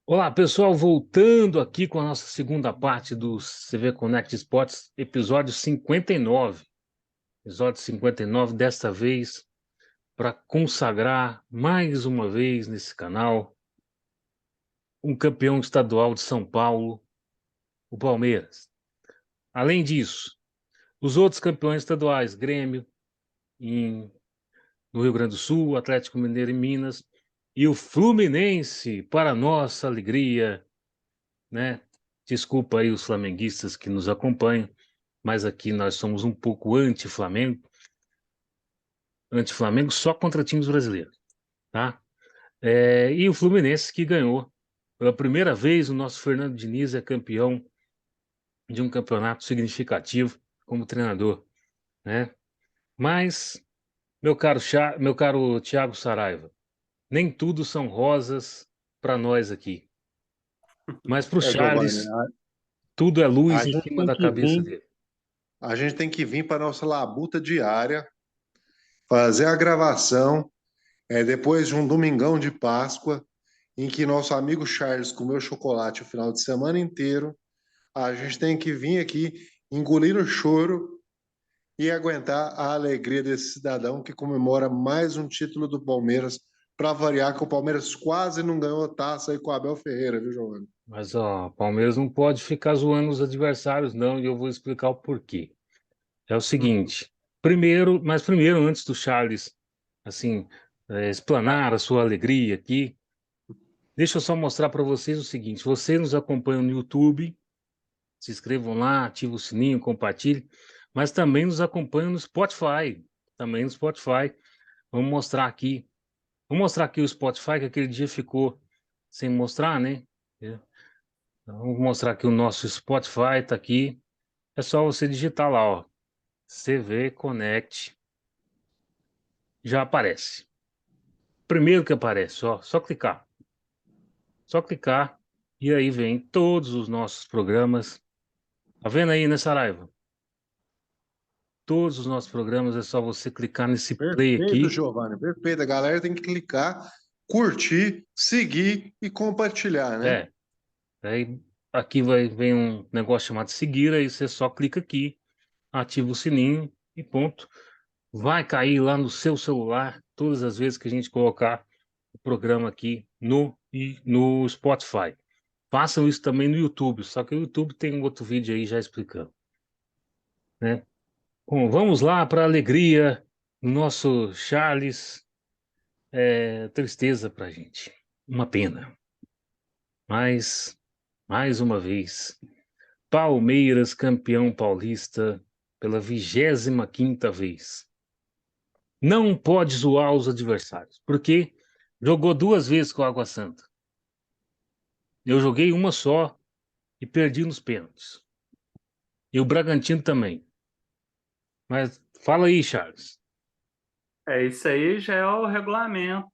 Olá, pessoal, voltando aqui com a nossa segunda parte do CV Connect Sports, episódio 59. Episódio 59, desta vez, para consagrar mais uma vez nesse canal um campeão estadual de São Paulo, o Palmeiras. Além disso, os outros campeões estaduais, Grêmio no Rio Grande do Sul, Atlético Mineiro em Minas, e o Fluminense, para nossa alegria, né? Desculpa aí os flamenguistas que nos acompanham, mas aqui nós somos um pouco anti-Flamengo só contra times brasileiros, tá? E o Fluminense que ganhou pela primeira vez. O nosso Fernando Diniz é campeão de um campeonato significativo como treinador, né? Mas, meu caro Thiago Saraiva, nem tudo são rosas para nós aqui. Mas para o Giovanni, Charles, tudo é a luz em gente cima tem da que cabeça vir, dele. a gente tem que vir para nossa labuta diária, fazer a gravação, depois de um domingão de Páscoa, em que nosso amigo Charles comeu chocolate o final de semana inteiro. A gente tem que vir aqui engolir o choro e aguentar a alegria desse cidadão que comemora mais um título do Palmeiras, para variar que o Palmeiras quase não ganhou taça aí com o Abel Ferreira, viu, Giovanni? Mas, ó, o Palmeiras não pode ficar zoando os adversários, não, e eu vou explicar o porquê. É o seguinte, primeiro, antes do Charles, assim, explanar a sua alegria aqui, deixa eu só mostrar para vocês o seguinte: vocês nos acompanham no YouTube, se inscrevam lá, ativem o sininho, compartilhem, mas também nos acompanham no Spotify, também no Spotify. Vamos mostrar aqui, o Spotify, que aquele dia ficou sem mostrar, né? Então, vamos mostrar aqui o nosso Spotify, tá aqui. É só você digitar lá, ó, CV Connect, já aparece. Primeiro que aparece, ó, só clicar. Só clicar e aí vem todos os nossos programas. Tá vendo aí, né, Saraiva? Todos os nossos programas é só você clicar nesse play Perfeito, aqui. Giovanni, perfeito. A galera tem que clicar, curtir, seguir e compartilhar, né? É, aí aqui vem um negócio chamado seguir, aí você só clica aqui, ativa o sininho e ponto. Vai cair lá no seu celular todas as vezes que a gente colocar o programa aqui no Spotify. Façam isso também no YouTube, só que o YouTube tem um outro vídeo aí já explicando, né? Bom, vamos lá para a alegria do nosso Charles. Tristeza para a gente, uma pena. Mas, mais uma vez, Palmeiras campeão paulista pela 25ª vez. Não pode zoar os adversários, porque jogou duas vezes com a Água Santa. Eu joguei uma só e perdi nos pênaltis. E o Bragantino também. Mas fala aí, Charles. Isso aí já é o regulamento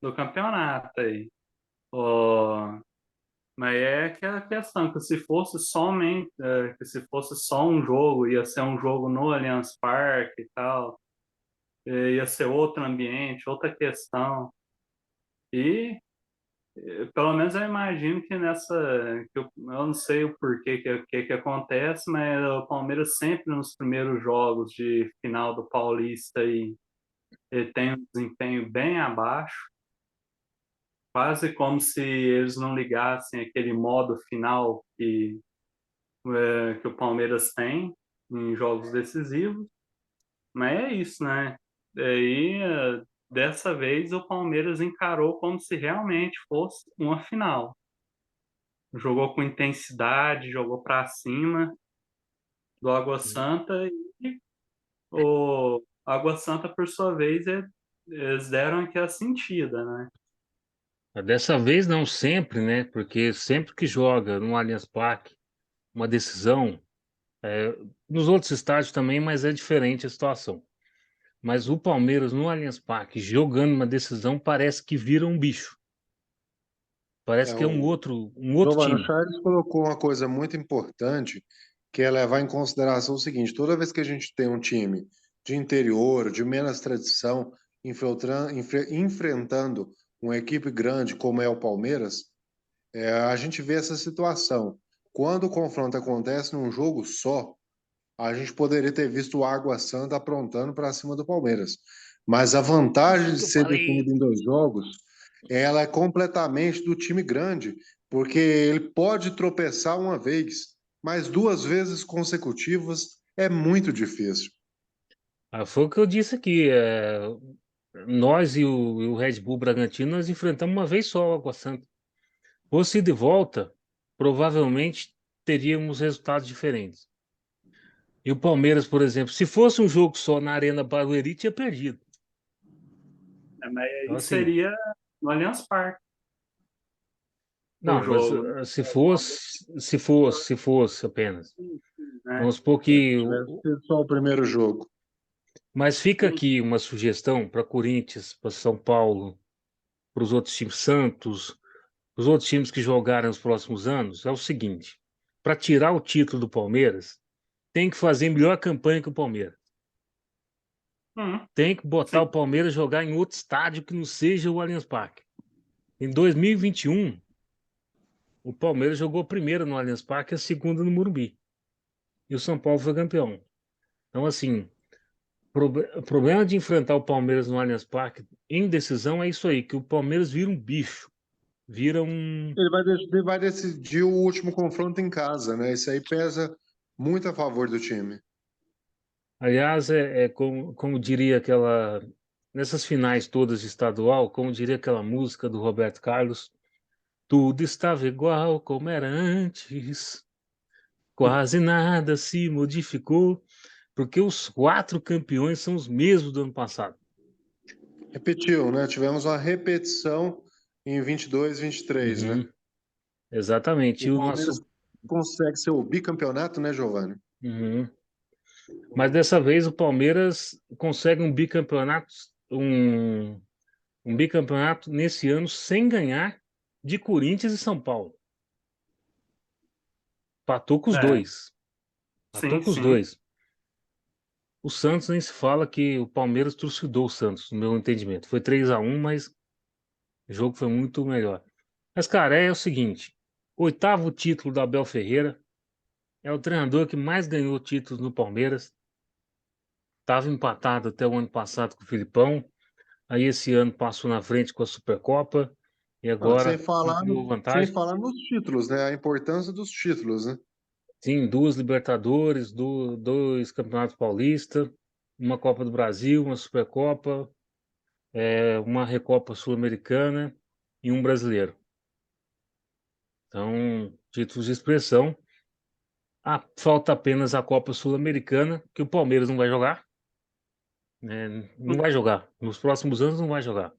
do campeonato aí. Ó, mas é aquela questão que se fosse somente, que se fosse só um jogo, ia ser um jogo no Allianz Parque e tal, ia ser outro ambiente, outra questão. E pelo menos eu imagino que eu não sei o porquê que acontece, mas o Palmeiras sempre nos primeiros jogos de final do Paulista aí, ele tem um desempenho bem abaixo. Quase como se eles não ligassem aquele modo final que o Palmeiras tem em jogos decisivos. Mas é isso, né? Dessa vez, o Palmeiras encarou como se realmente fosse uma final. Jogou com intensidade, jogou para cima do Água Santa e o Água Santa, por sua vez, eles deram aquela sentida, né? Dessa vez não sempre, né? Porque sempre que joga no Allianz Parque uma decisão, é, nos outros estádios também, mas é diferente a situação. Mas o Palmeiras no Allianz Parque jogando uma decisão parece que vira um bicho. Parece que é O um outro Giovanni, o time. Charles colocou uma coisa muito importante, que é levar em consideração o seguinte: toda vez que a gente tem um time de interior, de menos tradição, enfrentando uma equipe grande como é o Palmeiras, A gente vê essa situação. Quando o confronto acontece num jogo só, a gente poderia ter visto o Água Santa aprontando para cima do Palmeiras. Mas a vantagem Isso de que eu ser falei. definido em dois jogos, ela é completamente do time grande, porque ele pode tropeçar uma vez, mas duas vezes consecutivas é muito difícil. Foi o que eu disse aqui. Nós e o Red Bull Bragantino, nós enfrentamos uma vez só o Água Santa. Fosse de volta, provavelmente teríamos resultados diferentes. E o Palmeiras, por exemplo, se fosse um jogo só na Arena Barueri, tinha perdido. Mas Então, aí assim, seria no Allianz Parque o não, mas jogo, se fosse apenas. né? Vamos supor que. Tivesse sido só o primeiro jogo. Mas fica aqui uma sugestão para Corinthians, para São Paulo, para os outros times, Santos, os outros times que jogarem nos próximos anos, é o seguinte: para tirar o título do Palmeiras, tem que fazer melhor campanha que o Palmeiras. Hum, Tem que botar sim. o Palmeiras jogar em outro estádio que não seja o Allianz Parque. Em 2021, o Palmeiras jogou primeiro no Allianz Parque e a segunda no Morumbi. E o São Paulo foi campeão. Então, assim, o problema de enfrentar o Palmeiras no Allianz Parque em decisão é isso aí, que o Palmeiras vira um bicho, vira um. Ele vai decidir o último confronto em casa, né? Isso aí pesa muito a favor do time. Aliás, é como diria aquela. Nessas finais todas de estadual, como diria aquela música do Roberto Carlos, tudo estava igual como era antes, quase nada se modificou, porque os quatro campeões são os mesmos do ano passado. Repetiu, né? Tivemos uma repetição em 22, 23, né? Uhum, exatamente. O E o Palmeiras nosso. consegue ser o bicampeonato, né, Giovanni? Uhum. Mas dessa vez o Palmeiras consegue um bicampeonato nesse ano sem ganhar de Corinthians e São Paulo. Empatou com os É, dois. Empatou sim, com os sim. dois. O Santos nem se fala que o Palmeiras trucidou o Santos, no meu entendimento. Foi 3-1, mas o jogo foi muito melhor. Mas, cara, é o seguinte: oitavo título da Abel Ferreira. É o treinador que mais ganhou títulos no Palmeiras. Estava empatado até o ano passado com o Filipão. Aí esse ano passou na frente com a Supercopa. E Ah, sem agora falar, ampliou sem vantagem. falar nos títulos, né? A importância dos títulos, né? Sim, duas Libertadores, dois Campeonatos Paulista, uma Copa do Brasil, uma Supercopa, uma Recopa Sul-Americana e um brasileiro. Então, títulos de expressão. Falta apenas a Copa Sul-Americana, que o Palmeiras não vai jogar, né? Não vai jogar. Nos próximos anos não vai jogar.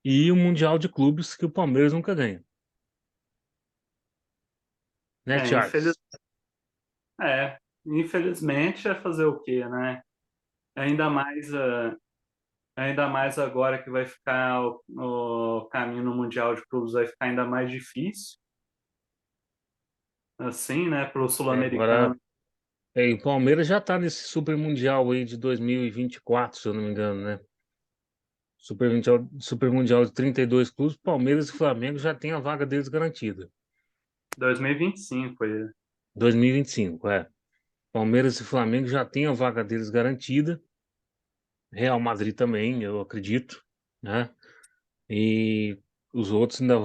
E o Mundial de Clubes, que o Palmeiras nunca ganha. Né, É, infeliz... Charles? é, infelizmente é fazer o quê, né? Ainda mais, ainda mais agora que vai ficar o caminho no Mundial de Clubes vai ficar ainda mais difícil, assim, né, para o Agora, Sul-Americano. o Palmeiras já está nesse Super Mundial aí de 2024, se eu não me engano, né? Super Mundial de 32 clubes, Palmeiras e Flamengo já tem a vaga deles garantida. 2025, aí. 2025, é. Palmeiras e Flamengo já tem a vaga deles garantida. Real Madrid também, eu acredito, né? E os outros ainda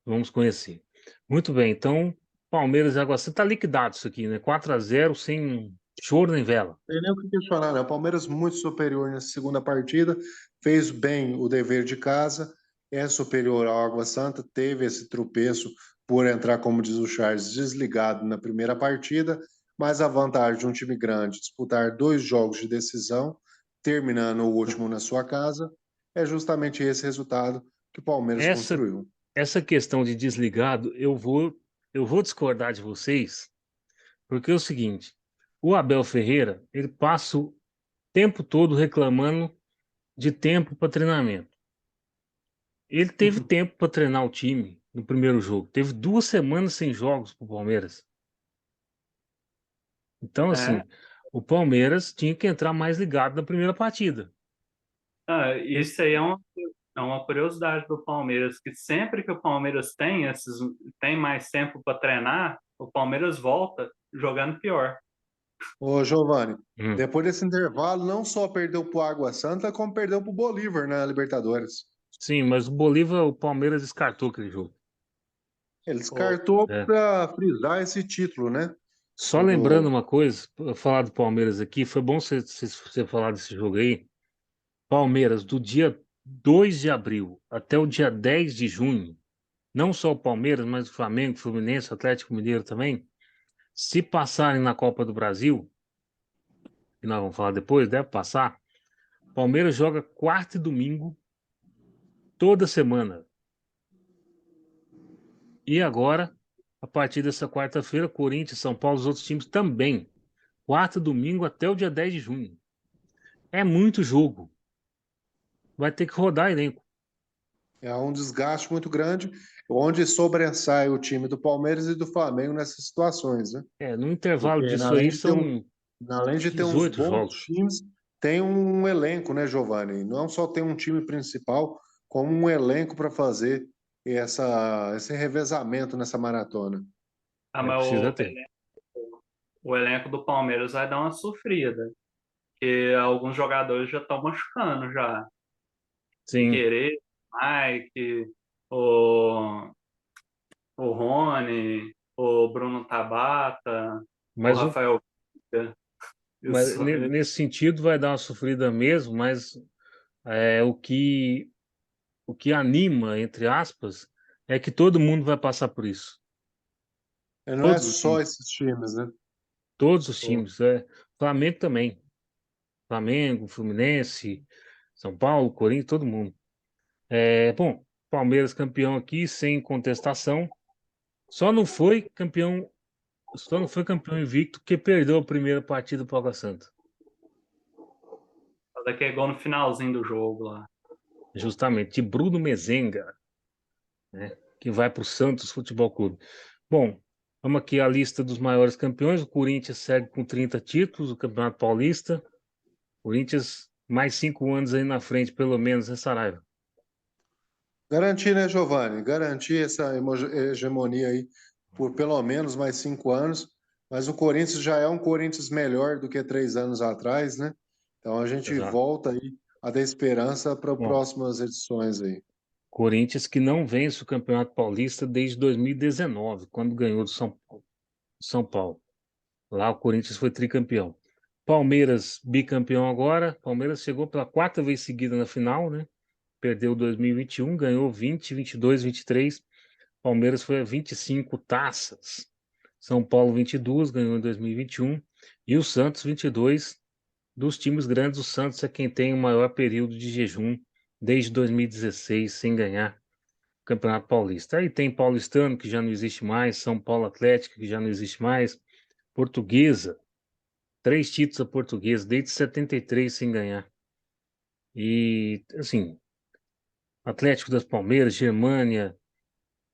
vamos conhecer. Muito bem, então, Palmeiras e Água Santa tá liquidado isso aqui, né? 4-0 sem choro nem vela. Tem nem o que questionar, né? O Palmeiras muito superior nessa segunda partida, fez bem o dever de casa, é superior ao Água Santa, teve esse tropeço por entrar, como diz o Charles, desligado na primeira partida, mas a vantagem de um time grande disputar dois jogos de decisão, terminando o último na sua casa, é justamente esse resultado que o Palmeiras Essa construiu. essa questão de desligado, eu vou discordar de vocês, porque é o seguinte, o Abel Ferreira, ele passa o tempo todo reclamando de tempo para treinamento. Ele teve tempo para treinar o time no primeiro jogo. Teve 2 semanas sem jogos para o Palmeiras. Então, É, assim, o Palmeiras tinha que entrar mais ligado na primeira partida. isso aí é uma curiosidade do Palmeiras, que sempre que o Palmeiras tem mais tempo para treinar, o Palmeiras volta jogando pior. Ô, Giovanni, Hum. depois desse intervalo, não só perdeu pro Água Santa, como perdeu pro Bolívar na Libertadores. Sim, mas o Bolívar, o Palmeiras descartou aquele jogo. Ele O, descartou É. para frisar esse título, né? Só lembrando Do... uma coisa, pra falar do Palmeiras aqui, foi bom você falar desse jogo aí. Palmeiras, do dia 2 de abril até o dia 10 de junho, não só o Palmeiras, mas o Flamengo, Fluminense, Atlético Mineiro também, se passarem na Copa do Brasil, que nós vamos falar depois, deve passar, Palmeiras joga quarta e domingo toda semana. E agora, a partir dessa quarta-feira, Corinthians, São Paulo, os outros times também. Quarta e domingo até o dia 10 de junho. É muito jogo. Vai ter que rodar elenco. É um desgaste muito grande, onde sobressai o time do Palmeiras e do Flamengo nessas situações, né? É, no intervalo Porque disso aí são além de ter uns 18 bons jogos. times, tem um elenco, né, Giovanni? Não só tem um time principal, como um elenco para fazer esse revezamento nessa maratona. É, mas precisa ter. o elenco do Palmeiras vai dar uma sofrida, porque alguns jogadores já estão machucando já. Sim, Piquerez, Mike, o, o Rony, o Bruno Tabata, o mas, Rafael Veiga. mas Isso aí. nesse sentido vai dar uma sofrida mesmo, mas é, o que anima, entre aspas, é que todo mundo vai passar por isso. E não é Todos os só times. esses times, né? Todos os Pô, times. É. Flamengo também. Flamengo, Fluminense, São Paulo, Corinthians, todo mundo. É, bom, Palmeiras campeão aqui, sem contestação. Só não foi campeão, só não foi campeão invicto porque perdeu a primeira partida para o Água Santa. daquele gol no finalzinho do jogo lá. Justamente, de Bruno Mezenga, né, que vai para o Santos Futebol Clube. Bom, vamos aqui à lista dos maiores campeões. O Corinthians segue com 30 títulos, o Campeonato Paulista. Corinthians, mais 5 anos aí na frente, pelo menos, né, Saraiva? Garantir, né, Giovanni? Garantir essa hegemonia aí por pelo menos mais 5 anos. Mas o Corinthians já é um Corinthians melhor do que 3 anos atrás, né? Então a gente Exato. volta aí a dar esperança para Bom, próximas edições aí. Corinthians que não vence o Campeonato Paulista desde 2019, quando ganhou do São Paulo. Lá o Corinthians foi tricampeão. Palmeiras bicampeão agora. Palmeiras chegou pela quarta vez seguida na final, né? Perdeu 2021, ganhou 20, 22, 23. Palmeiras foi a 25 taças. São Paulo 22, ganhou em 2021. E o Santos 22. Dos times grandes, o Santos é quem tem o maior período de jejum desde 2016 sem ganhar o Campeonato Paulista. Aí tem Paulistano, que já não existe mais, São Paulo Atlético, que já não existe mais, Portuguesa, 3 títulos a Portuguesa, desde 73 sem ganhar. E, assim, Atlético das Palmeiras, Germânia,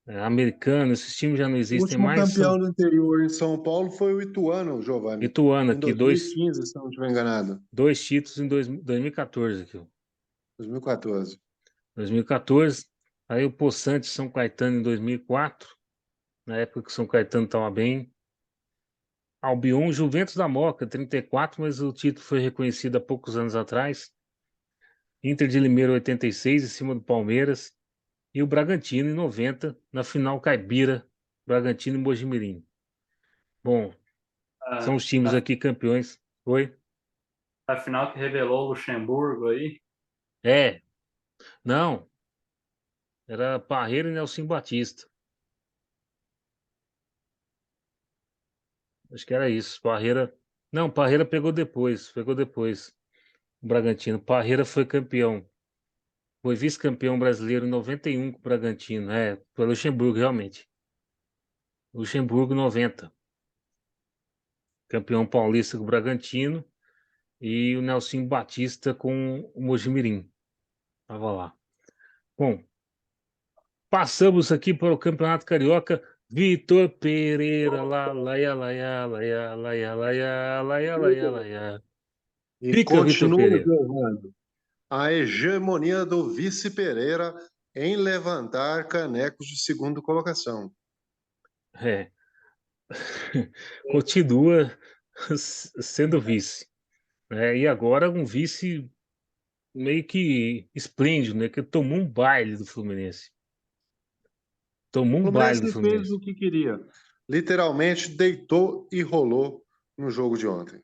Americano, esses times já não O existem último mais, campeão são do interior em São Paulo foi o Ituano, Giovanni, Ituano em aqui, dois, 2015, se não estiver enganado. dois títulos em 2014 aqui, ó. 2014. 2014, aí o Poçante São Caetano em 2004, na época que o São Caetano estava bem. Albion, Juventus da Moca, 34, mas o título foi reconhecido há poucos anos atrás. Inter de Limeira, 86, em cima do Palmeiras. E o Bragantino, em 90, na final caipira, Bragantino e Mojimirim. Bom, são A, os times a, aqui campeões. Oi? a final que revelou o Luxemburgo aí. É, não, era Parreira e Nelson Batista. Acho que era isso. Parreira. Não, Parreira pegou depois, pegou depois. O Bragantino. Parreira foi campeão. Foi vice-campeão brasileiro em 91 com o Bragantino. É, foi Luxemburgo, realmente. Luxemburgo 90. Campeão paulista com o Bragantino. E o Nelson Batista com o Mojimirim. Tava lá. Bom, passamos aqui para o Campeonato Carioca. Vitor Pereira, lá, laia, laia, laia, laia, laia, laia, laia, laia. E Pica Vitor continua Pereira. jogando. a hegemonia do vice Pereira em levantar canecos de segunda colocação. É, continua sendo vice, né? E agora um vice meio que esplêndido, né? Que tomou um baile do Fluminense. Tomou O um baile do Fluminense fez Fluminense. o que queria. Literalmente deitou e rolou no jogo de ontem.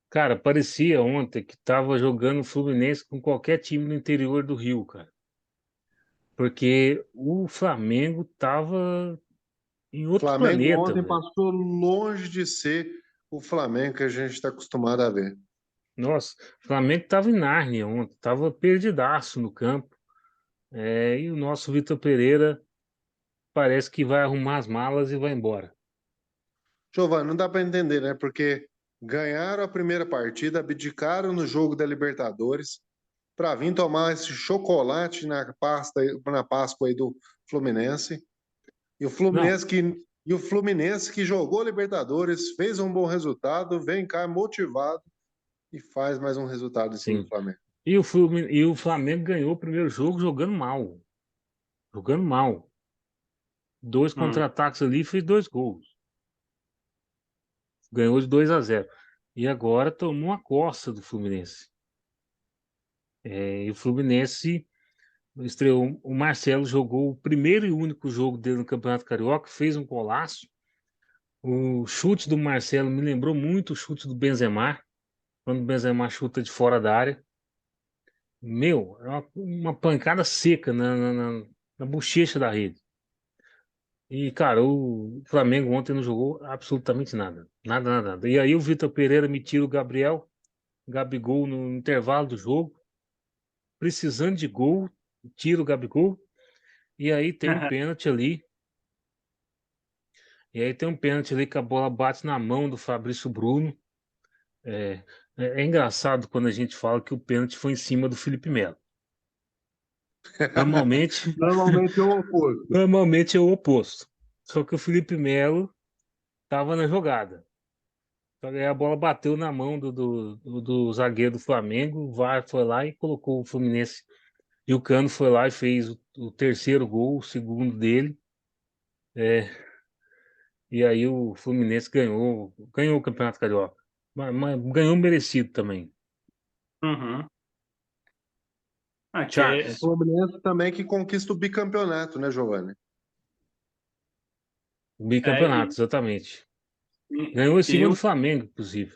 Cara, parecia ontem que tava jogando Fluminense com qualquer time no interior do Rio, cara. Porque o Flamengo tava em O outro Flamengo planeta, ontem velho. passou longe de ser o Flamengo que a gente está acostumado a ver. Nossa, o Flamengo tava em Nárnia ontem, tava perdidaço no campo. É, e o nosso Vitor Pereira parece que vai arrumar as malas e vai embora. Giovanni, não dá para entender, né? Porque ganharam a primeira partida, abdicaram no jogo da Libertadores para vir tomar esse chocolate na Páscoa aí do Fluminense. E o Não, Fluminense que jogou Libertadores, fez um bom resultado, vem cá motivado e faz mais um resultado em cima do sim. Flamengo. E o Flamengo ganhou o primeiro jogo jogando mal. Jogando mal. Dois Hum. contra-ataques ali e fez 2 gols. Ganhou de 2-0. E agora tomou uma coça do Fluminense. É, e o Fluminense estreou. O Marcelo jogou o primeiro e único jogo dele no Campeonato Carioca, fez um golaço. O chute do Marcelo me lembrou muito o chute do Benzema, quando o Benzema chuta de fora da área. Meu, é uma pancada seca na bochecha da rede. E, cara, o Flamengo ontem não jogou absolutamente nada. Nada, nada, nada. E aí o Vitor Pereira me tira o Gabigol no intervalo do jogo, precisando de gol, tira o Gabigol. E aí tem um pênalti ali. E aí tem um pênalti ali que a bola bate na mão do Fabrício Bruno. É, é engraçado quando a gente fala que o pênalti foi em cima do Felipe Melo. Normalmente, Normalmente é o oposto. normalmente é o oposto. Só que o Felipe Melo estava na jogada. Só que aí a bola bateu na mão do zagueiro do Flamengo, o VAR foi lá e colocou o Fluminense. E o Cano foi lá e fez o terceiro gol, o segundo dele. É, e aí o Fluminense ganhou o Campeonato Carioca. Mas ganhou merecido também. Uhum. O Aqui, Charles, Fluminense também que conquista o bicampeonato, né, Giovanni? o é, bicampeonato, exatamente. Ganhou em e cima do Flamengo, inclusive.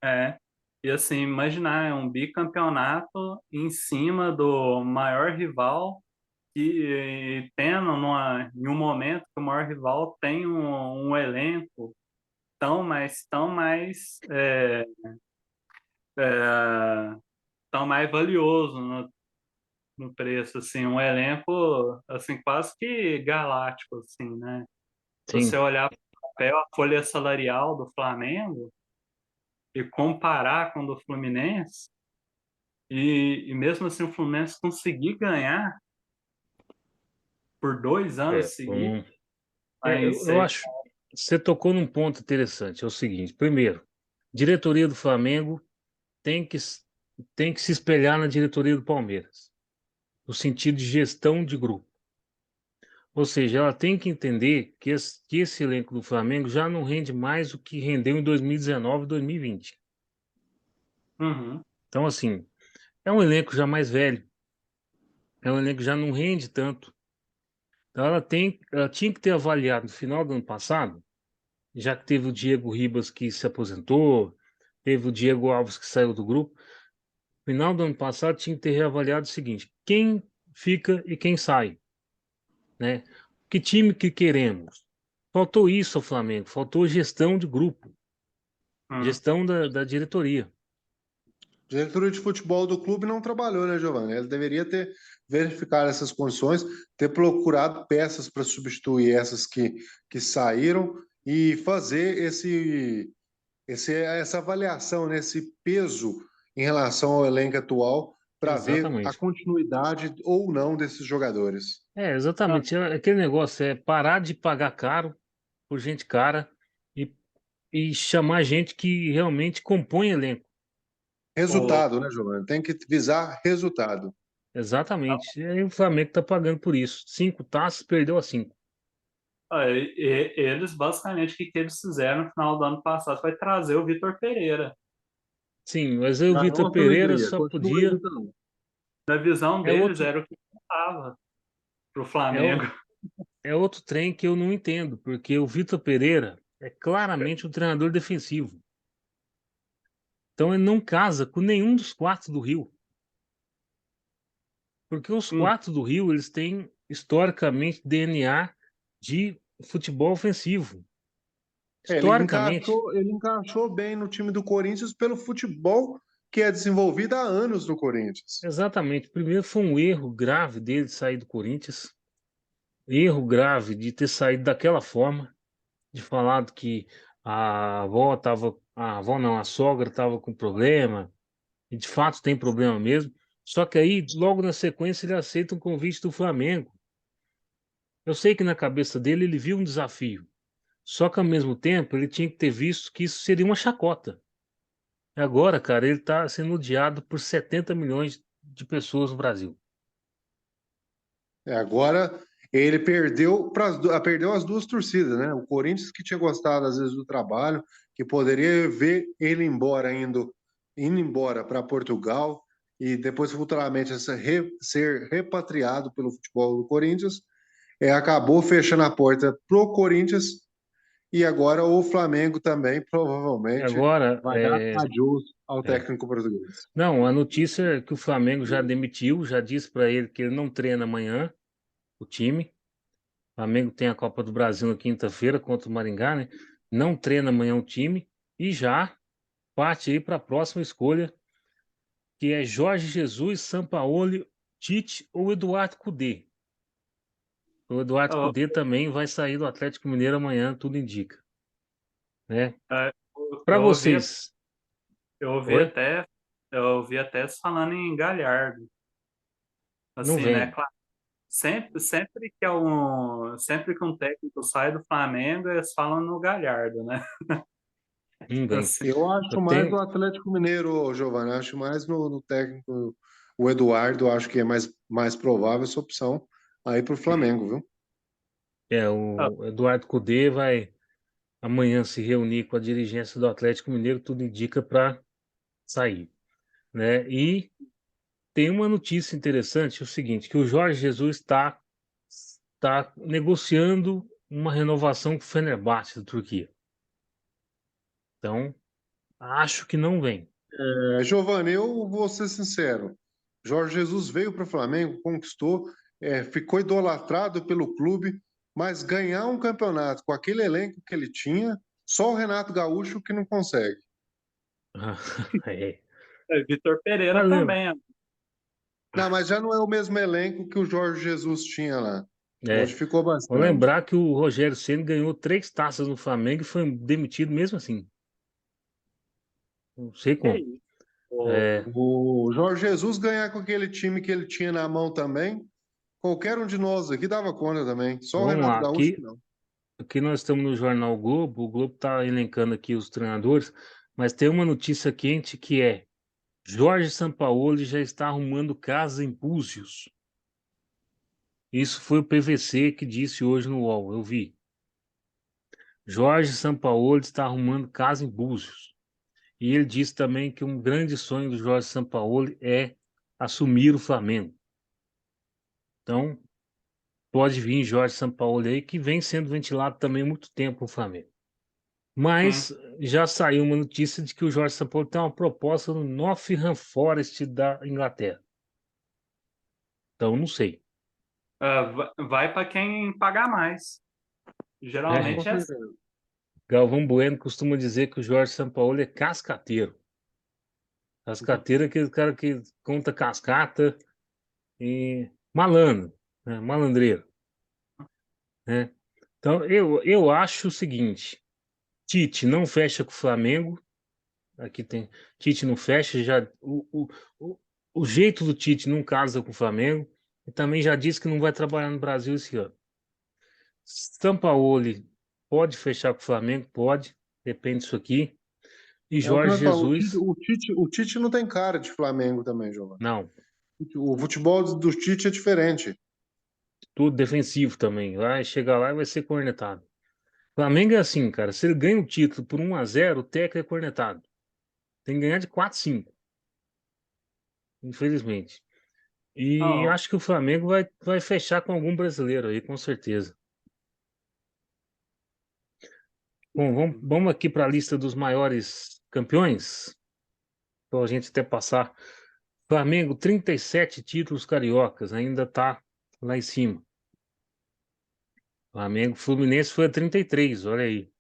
é, e assim, imaginar um bicampeonato em cima do maior rival e tendo em um momento que o maior rival tem um elenco tão mais é, tão mais valioso no preço, assim, um elenco assim quase que galáctico, assim, né? Você Sim, olhar para o papel, a folha salarial do Flamengo e comparar com o do Fluminense, e mesmo assim o Fluminense conseguir ganhar por 2 anos seguidos, um, mas eu acho. Você tocou num ponto interessante. É o seguinte: primeiro, diretoria do Flamengo tem que, tem que se espelhar na diretoria do Palmeiras, no sentido de gestão de grupo. Ou seja, ela tem que entender que esse elenco do Flamengo já não rende mais o que rendeu em 2019 e 2020. uhum, Então, assim, é um elenco já mais velho, é um elenco que já não rende tanto. Então, ela tinha que ter avaliado no final do ano passado, já que teve o Diego Ribas que se aposentou, teve o Diego Alves que saiu do grupo. No final do ano passado, tinha que ter reavaliado o seguinte: quem fica e quem sai, né? Que time que queremos? Faltou isso ao Flamengo, faltou gestão de grupo, uhum. gestão da diretoria. A diretoria de futebol do clube não trabalhou, né, Giovanni? Ele deveria ter verificado essas condições, ter procurado peças para substituir essas que saíram e fazer essa avaliação, né, esse peso em relação ao elenco atual para ver a Exatamente. continuidade ou não desses jogadores. É, Ah, exatamente. Aquele negócio é parar de pagar caro por gente cara e, e chamar gente que realmente compõe elenco. Resultado, né, Giovanni? Tem que visar resultado. Exatamente. E aí o Flamengo está pagando por isso. 5 taças, perdeu a 5. Eles, basicamente, o que eles fizeram no final do ano passado foi trazer o Vitor Pereira. Sim, mas aí o Para Vitor nossa Pereira alegria. só Continua aí, podia. então. Na visão É deles, outro, era o que faltava para o é, Flamengo. o- é outro trem que eu não entendo, porque o Vitor Pereira é claramente um treinador defensivo. Então ele não casa com nenhum dos quatro do Rio. Porque os Hum, quatro do Rio, eles têm historicamente DNA de futebol ofensivo. Historicamente. Ele encaixou bem no time do Corinthians pelo futebol que é desenvolvido há anos no Corinthians. Exatamente. Primeiro foi um erro grave dele de sair do Corinthians. Erro grave de ter saído daquela forma, de falado que a avó estava. A avó não, a sogra estava com problema, e de fato tem problema mesmo. Só que aí, logo na sequência, ele aceita um convite do Flamengo. Eu sei que na cabeça dele ele viu um desafio. Só que ao mesmo tempo ele tinha que ter visto que isso seria uma chacota. E agora, cara, ele está sendo odiado por 70 milhões de pessoas no Brasil. Agora ele perdeu as duas torcidas, né? O Corinthians que tinha gostado às vezes do trabalho, que poderia ver ele indo embora para Portugal e depois futuramente ser repatriado pelo futebol do Corinthians, acabou fechando a porta pro Corinthians e agora o Flamengo também E provavelmente agora, vai dar adiós ao é. técnico português. Não, a notícia é que o Flamengo já demitiu, já disse para ele que ele não treina amanhã o time. O Flamengo tem a Copa do Brasil na quinta-feira contra o Maringá, né? Não treina amanhã o time e já parte aí para a próxima escolha, que é Jorge Jesus, Sampaoli, Tite ou Eduardo Cudê. O Eduardo eu, Cudê também vai sair do Atlético Mineiro amanhã, tudo indica, né? Para eu ouvi, vocês, eu ouvi oi? até, eu ouvi até falando em Galhardo. Não Assim, né? vem, Claro, sempre que um técnico sai do Flamengo, eles falam no Galhardo, né? não vem. Assim, Eu Eu acho mais tenho, no Atlético Mineiro, Giovanni. Eu acho mais no técnico, o Eduardo. Acho que é mais provável essa opção aí para o Flamengo, viu? o Eduardo Cudê vai amanhã se reunir com a dirigência do Atlético Mineiro, tudo indica para sair, né? E tem uma notícia interessante, é o seguinte, que o Jorge Jesus está negociando uma renovação com o Fenerbahçe da Turquia. Então, acho que não vem. Giovanni, eu vou ser sincero. Jorge Jesus veio para o Flamengo, conquistou, ficou idolatrado pelo clube, mas ganhar um campeonato com aquele elenco que ele tinha, só o Renato Gaúcho que não consegue. É. Vitor Pereira Mas lembra, também. Não, mas já não é o mesmo elenco que o Jorge Jesus tinha lá. é, Modificou vou bastante. lembrar que o Rogério Ceni ganhou 3 taças no Flamengo e foi demitido mesmo assim. Não sei Que é como. isso? O- É, O Jorge Jesus ganhar com aquele time que ele tinha na mão também, qualquer um de nós aqui dava conta também. Só o vamos Renato lá, Gaúcho que aqui, não. aqui nós estamos no Jornal Globo, o Globo está elencando aqui os treinadores, mas tem uma notícia quente que é Jorge Sampaoli já está arrumando casa em Búzios. Isso foi o PVC que disse hoje no UOL, eu vi. Jorge Sampaoli está arrumando casa em Búzios. E ele disse também que um grande sonho do Jorge Sampaoli é assumir o Flamengo. Então, pode vir Jorge Sampaoli aí, que vem sendo ventilado também há muito tempo no Flamengo. Sim. Mas já saiu uma notícia de que o Jorge Sampaoli tem uma proposta no Nottingham Forest da Inglaterra. Então, não sei. Vai para quem pagar mais. É, Geralmente Com é assim. certeza. Galvão Bueno costuma dizer que o Jorge Sampaoli é cascateiro. Cascateiro é aquele cara que conta cascata e malandro, né? Malandreiro, né? Então, eu acho o seguinte: Tite não fecha com o Flamengo. Aqui tem. Tite não fecha, já. O, o jeito do Tite não casa com o Flamengo. E também já disse que não vai trabalhar no Brasil esse ano. Sampaoli pode fechar com o Flamengo? Pode, depende disso aqui. E É o que Jorge nós falamos. Jesus, O Tite não tem cara de Flamengo também, Giovanni. não, O futebol do Tite é diferente. tudo defensivo também. Vai chegar lá e vai ser cornetado. Flamengo é assim, cara. Se ele ganha o título por 1-0, o técnico é cornetado. Tem que ganhar de 4-5, infelizmente. E Não, acho que o Flamengo vai fechar com algum brasileiro aí, com certeza. Bom, vamos aqui para a lista dos maiores campeões, para a gente até passar. Flamengo, 37 títulos cariocas, ainda está lá em cima. Flamengo, Fluminense foi a 33, olha aí.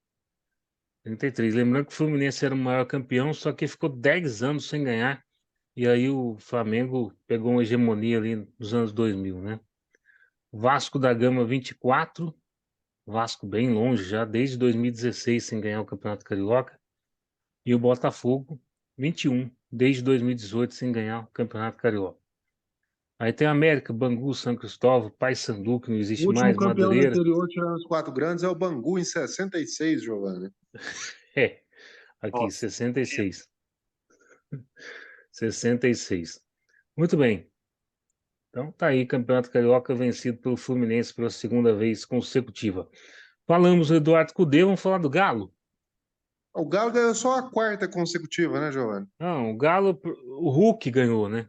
33. Lembrando que o Fluminense era o maior campeão, só que ficou 10 anos sem ganhar. E aí o Flamengo pegou uma hegemonia ali nos anos 2000, né? Vasco da Gama, 24. Vasco bem longe já, desde 2016 sem ganhar o Campeonato Carioca. E o Botafogo, 21, desde 2018 sem ganhar o Campeonato Carioca. Aí tem América, Bangu, São Cristóvão, Paysandu, que não O existe último mais, campeão do Madureira. interior, tirando os quatro grandes, é o Bangu em 66, Giovanni. É, aqui, nossa, 66. 66. Muito bem. Então tá aí, Campeonato Carioca vencido pelo Fluminense pela segunda vez consecutiva. Falamos do Eduardo Cudê, vamos falar do Galo? O Galo ganhou só a quarta consecutiva, né, Giovanni? Não, o Galo, o Hulk ganhou, né?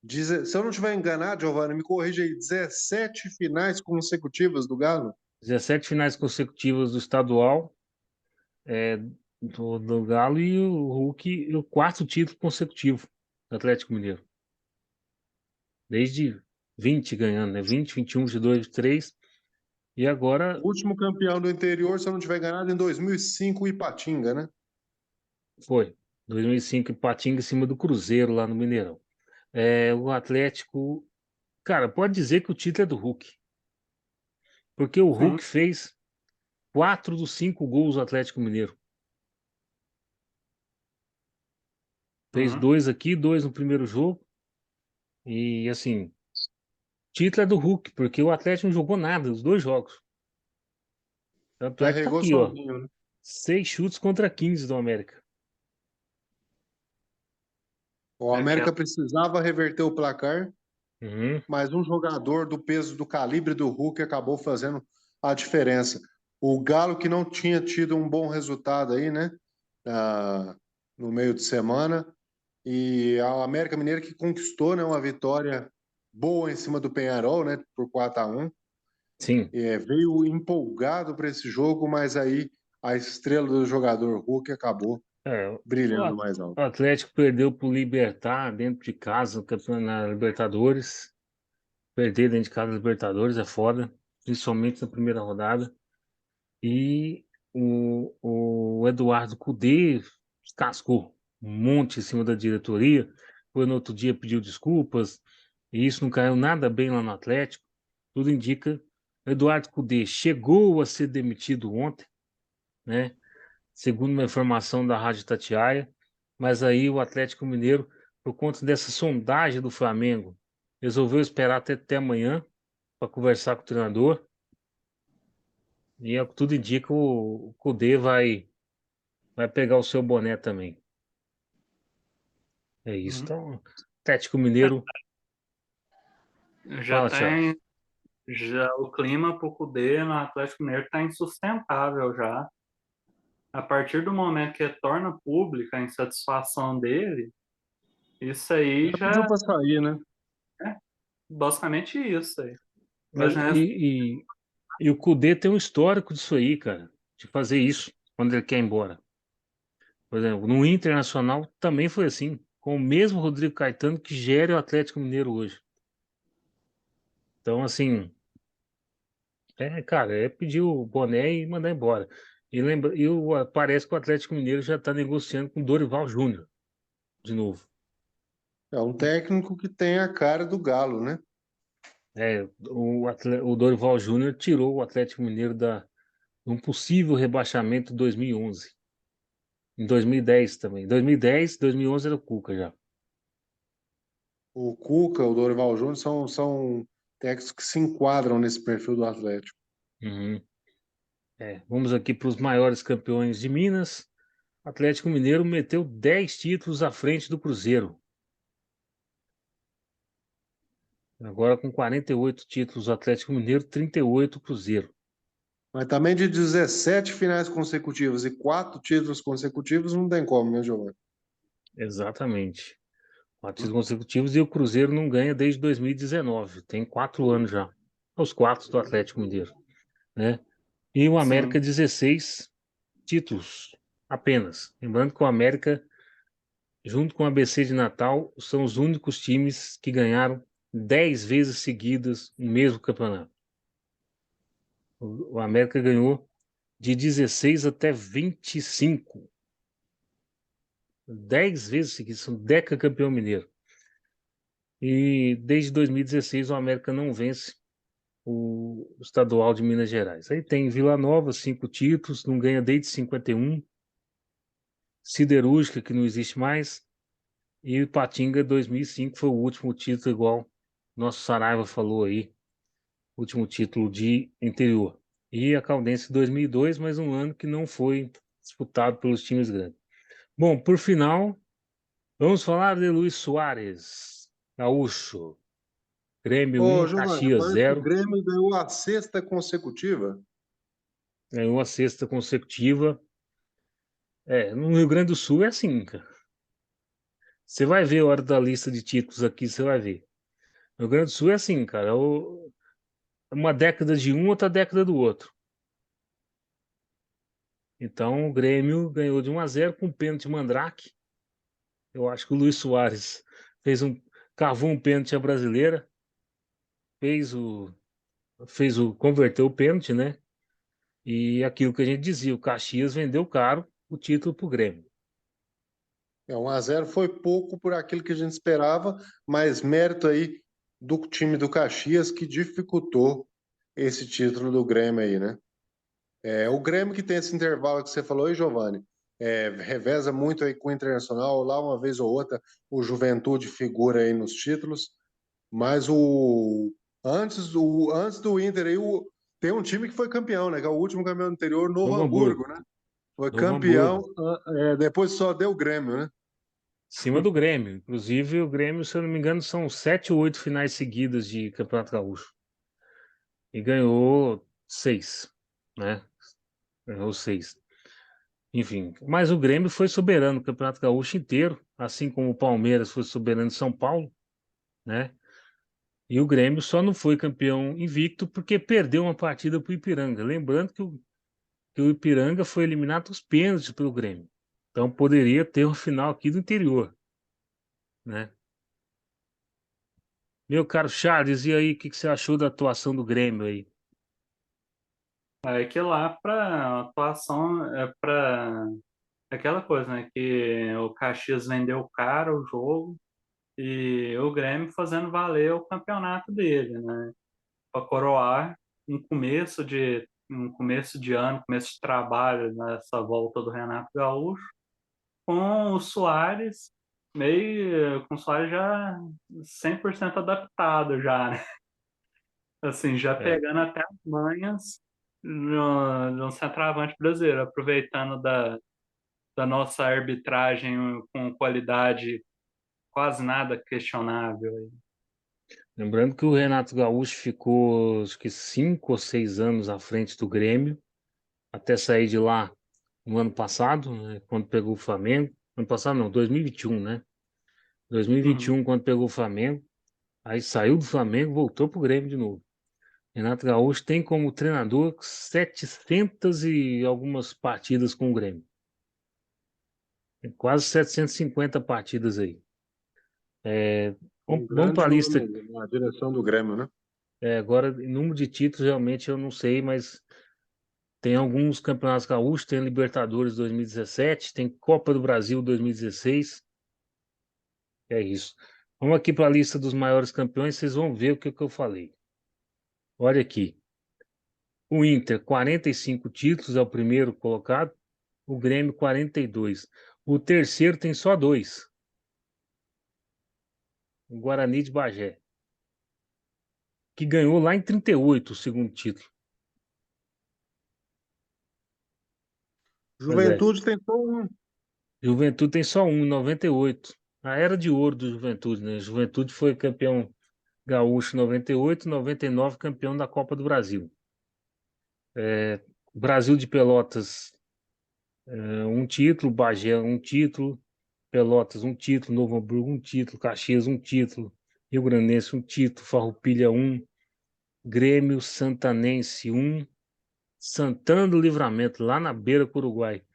Se eu não estiver enganado, Giovanni, me corrija aí, 17 finais consecutivas do Galo? 17 finais consecutivas do estadual, é, do Galo, e o Hulk, o quarto título consecutivo do Atlético Mineiro. Desde 20 ganhando, né? 20, 21, 22, 23. E agora O último campeão do interior, se eu não estiver enganado, em 2005, Ipatinga, né? foi. 2005, Ipatinga em cima do Cruzeiro lá no Mineirão. O Atlético, cara, pode dizer que o título é do Hulk. Porque o sim. Hulk fez 4 dos 5 gols do Atlético Mineiro. Fez Uhum. 2 aqui, 2 no primeiro jogo. E assim, título é do Hulk, porque o Atlético não jogou nada, os dois jogos. Tanto é que tá Carregou aqui, ó. sozinho, né? 6 chutes contra 15 do América. O Aquela, América precisava reverter o placar, Uhum, mas um jogador do peso, do calibre do Hulk acabou fazendo a diferença. O Galo, que não tinha tido um bom resultado aí, né? ah, no meio de semana, e a América Mineira que conquistou, né, uma vitória boa em cima do Penharol, né, por 4-1. sim. Veio empolgado para esse jogo, mas aí a estrela do jogador Hulk acabou É, brilhando mais o alto. Atlético perdeu pro Libertad dentro de casa no campeonato na Libertadores. Perder dentro de casa na Libertadores é foda, principalmente na primeira rodada. E o Eduardo Cudê cascou um monte em cima da diretoria. Foi no outro dia, pediu desculpas. E isso não caiu nada bem lá no Atlético. Tudo indica. Eduardo Cudê chegou a ser demitido ontem, né? Segundo uma informação da Rádio Tatiaia. Mas aí o Atlético Mineiro, por conta dessa sondagem do Flamengo, resolveu esperar até amanhã para conversar com o treinador. E é o que tudo indica, o Cudê vai pegar o seu boné também. É isso. uhum. Então, Atlético Mineiro, Já fala, Thiago. tem, já o clima pro Cudê no Atlético Mineiro tá insustentável já. A partir do momento que torna pública a insatisfação dele, isso aí Já pediu já para sair, né? é basicamente isso aí. Mas, Hoje, né, e o Cudê tem um histórico disso aí, cara, de fazer isso quando ele quer ir embora. Por exemplo, no Internacional também foi assim, com o mesmo Rodrigo Caetano que gera o Atlético Mineiro hoje. Então, assim, cara, é pedir o boné e mandar embora. Parece que o Atlético Mineiro já está negociando com o Dorival Júnior de novo. É um técnico que tem a cara do Galo, né? O Dorival Júnior tirou o Atlético Mineiro de um possível rebaixamento em 2011. Em 2010 também. 2010, 2011 era o Cuca já. O Cuca, o Dorival Júnior são técnicos que se enquadram nesse perfil do Atlético. Uhum. Vamos aqui para os maiores campeões de Minas. Atlético Mineiro meteu 10 títulos à frente do Cruzeiro. Agora com 48 títulos, o Atlético Mineiro, 38 o Cruzeiro. Mas também de 17 finais consecutivas e 4 títulos consecutivos, não tem como, né, Giovanni? Exatamente. 4 títulos consecutivos e o Cruzeiro não ganha desde 2019. Tem 4 anos já. Os 4 do Atlético Mineiro, né? E o Sim. América, 16 títulos apenas. Lembrando que o América, junto com o ABC de Natal, são os únicos times que ganharam 10 vezes seguidas o mesmo campeonato. O América ganhou de 16 até 25. 10 vezes seguidas, são decacampeão mineiro. E desde 2016 o América não vence o estadual de Minas Gerais. Aí tem Vila Nova, 5 títulos, não ganha desde 51. Siderúrgica, que não existe mais. E Ipatinga, 2005, foi o último título, igual nosso Saraiva falou aí, último título de interior. E a Caldense, 2002, mais um ano que não foi disputado pelos times grandes. Bom, por final, vamos falar de Luiz Soares, gaúcho. Grêmio Ô, 1, Giovanni, Caxias parece que o 0. Grêmio ganhou a sexta consecutiva. Ganhou a sexta consecutiva. No Rio Grande do Sul é assim, cara. Você vai ver a hora da lista de títulos aqui, você vai ver. No Rio Grande do Sul é assim, cara. Uma década de um, outra década do outro. Então o Grêmio ganhou de 1-0 com pênalti Mandrake. Eu acho que o Luiz Soares cavou um pênalti à brasileira, converteu o pênalti, né? E aquilo que a gente dizia, o Caxias vendeu caro o título para o Grêmio. 1-0 foi pouco por aquilo que a gente esperava, mas mérito aí do time do Caxias que dificultou esse título do Grêmio aí, né? O Grêmio que tem esse intervalo que você falou aí, Giovanni, reveza muito aí com o Internacional, lá uma vez ou outra o Juventude figura aí nos títulos, mas antes do Inter aí, tem um time que foi campeão, né? Que é o último campeão anterior, Novo Novo Hamburgo, Hamburgo. né? Foi Novo campeão, Hamburgo. depois só deu o Grêmio, né? Cima do Grêmio. Inclusive, o Grêmio, se eu não me engano, são 7 ou 8 finais seguidas de Campeonato Gaúcho. E ganhou 6, né? Ganhou 6. Enfim, mas o Grêmio foi soberano no Campeonato Gaúcho inteiro, assim como o Palmeiras foi soberano de São Paulo, né? E o Grêmio só não foi campeão invicto porque perdeu uma partida para o Ipiranga. Lembrando que o Ipiranga foi eliminado os pênaltis pelo Grêmio. Então poderia ter um final aqui do interior, né? Meu caro Charles, e aí, o que você achou da atuação do Grêmio aí? É que lá para atuação é para aquela coisa, né? Que o Caxias vendeu caro o jogo e o Grêmio fazendo valer o campeonato dele, né? Para coroar um começo de ano, começo de trabalho nessa volta do Renato Gaúcho, com o Soares com o Soares já 100% adaptado já, né? Assim, já É, pegando até as manhas no centroavante brasileiro, aproveitando da nossa arbitragem com qualidade quase nada questionável. lembrando que o Renato Gaúcho ficou, acho que 5 ou 6 anos à frente do Grêmio, até sair de lá no ano passado, né, quando pegou o Flamengo. Ano passado não, 2021, né? Uhum. 2021, quando pegou o Flamengo. Aí saiu do Flamengo, voltou pro Grêmio de novo. Renato Gaúcho tem como treinador 700 e algumas partidas com o Grêmio. Tem quase 750 partidas aí. Um Vamos para grande a lista. nome na direção do Grêmio, né? Agora, em número de títulos, realmente eu não sei, mas tem alguns campeonatos gaúchos, tem Libertadores 2017, tem Copa do Brasil 2016. É isso. Vamos aqui para a lista dos maiores campeões, vocês vão ver o que eu falei. Olha aqui. O Inter, 45 títulos, é o primeiro colocado. O Grêmio, 42. O terceiro tem só 2. O Guarani de Bagé, que ganhou lá em 38 o segundo título. Pois é. Juventude tem só um. Juventude tem só um, em 98. A era de ouro do Juventude, né? Juventude foi campeão gaúcho em 98, 99 campeão da Copa do Brasil. Brasil de Pelotas, um título, Bagé, um título, Pelotas, um título, Novo Hamburgo, um título, Caxias, um título, Rio Grandense, um título, Farroupilha, um, Grêmio Santanense, um, Santana do Livramento, lá na beira do Uruguai.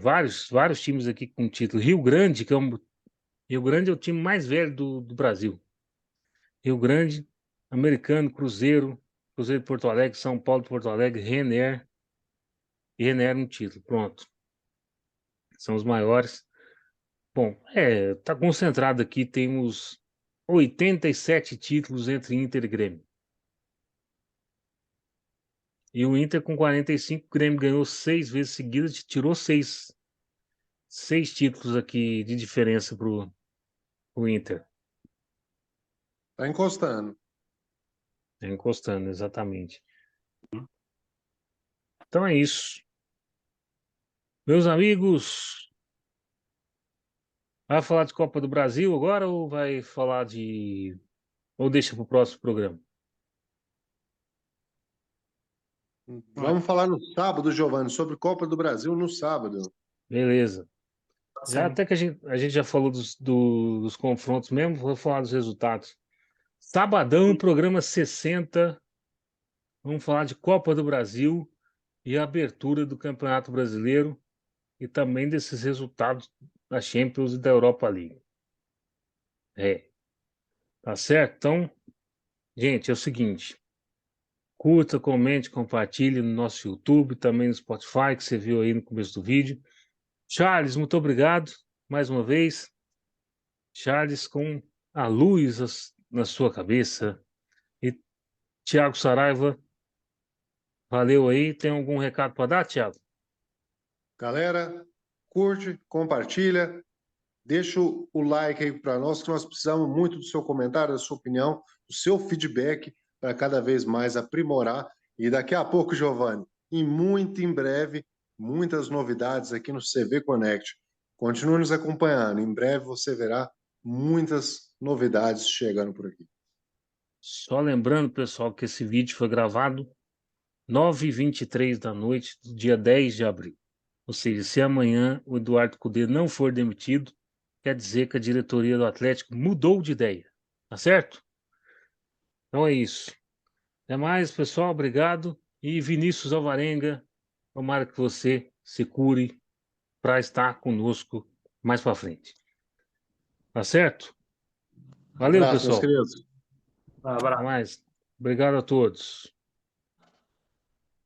Vários times aqui com título. Rio Grande, Rio Grande é o time mais velho do Brasil. Rio Grande, Americano, Cruzeiro, Cruzeiro de Porto Alegre, São Paulo de Porto Alegre, Renner, e Renner um título. Pronto. São os maiores. Bom, tá concentrado aqui, temos 87 títulos entre Inter e Grêmio. E o Inter com 45, o Grêmio ganhou 6 vezes seguidas, tirou 6 títulos aqui de diferença pro Inter. Tá encostando. Encostando, exatamente. Então é isso. Meus amigos, vai falar de Copa do Brasil agora ou vai falar de... ou deixa para o próximo programa? Vamos falar no sábado, Giovanni, sobre Copa do Brasil no sábado. Beleza. Já Sim. até que a gente já falou dos confrontos mesmo, vou falar dos resultados. Sabadão, programa 60, vamos falar de Copa do Brasil e a abertura do Campeonato Brasileiro e também desses resultados da Champions e da Europa League. Tá certo? Então, gente, é o seguinte, curta, comente, compartilhe no nosso YouTube, também no Spotify, que você viu aí no começo do vídeo. Charles, muito obrigado mais uma vez. Charles com a luz na sua cabeça. E Thiago Saraiva, valeu aí. Tem algum recado para dar, Thiago? Galera, curte, compartilha, deixa o like aí para nós, que nós precisamos muito do seu comentário, da sua opinião, do seu feedback para cada vez mais aprimorar. E daqui a pouco, Giovanni, muito em breve, muitas novidades aqui no CV Connect. Continue nos acompanhando. Em breve você verá muitas novidades chegando por aqui. Só lembrando, pessoal, que esse vídeo foi gravado 9h23 da noite do dia 10 de abril. Ou seja, se amanhã o Eduardo Cudê não for demitido, quer dizer que a diretoria do Atlético mudou de ideia. Tá certo? Então é isso. Até mais, pessoal. Obrigado. E Vinícius Alvarenga, tomara que você se cure para estar conosco mais para frente. Tá certo? Valeu, Abraço, meus pessoal. queridos. Um abraço. Até mais. Obrigado a todos.